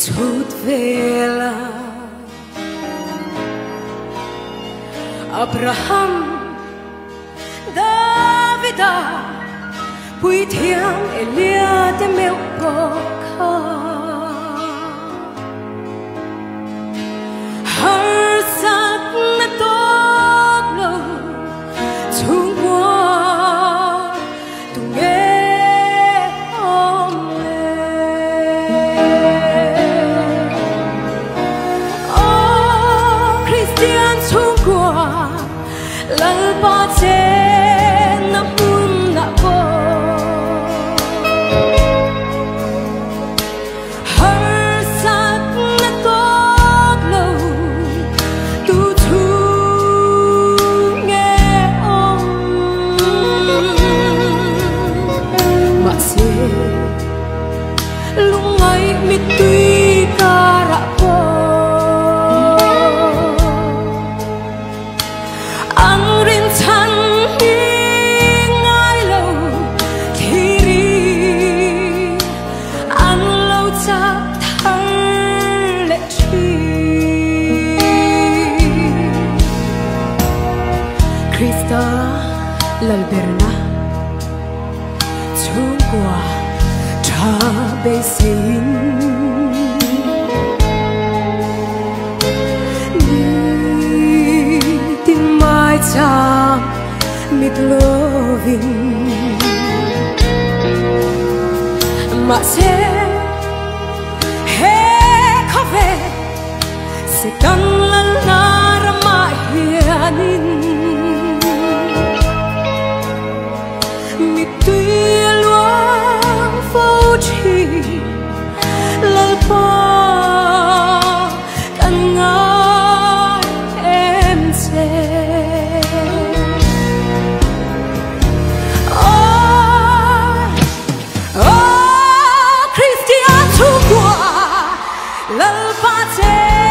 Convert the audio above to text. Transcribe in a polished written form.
chút về là Abraham Davida Bùi thiang Elia te mèo bò kha har sắc na tốt lâu chung qua tu nghe om lê oh Christian chung qua lal pa che na mun na bo har sắc na tốt lâu tu thu nghe om mà se lung ai mi tui ca ra po ang rin chan hi ngai lâu thì ri ang lâu cha thar lệ chi Krista lalberna chung qua cha be sein ni tin mai cha mit loving mà sẽ he khove se kan lan na rama hianin mi tui luang phô chi lal pa kan ngai em se Christian chung qua lal pa che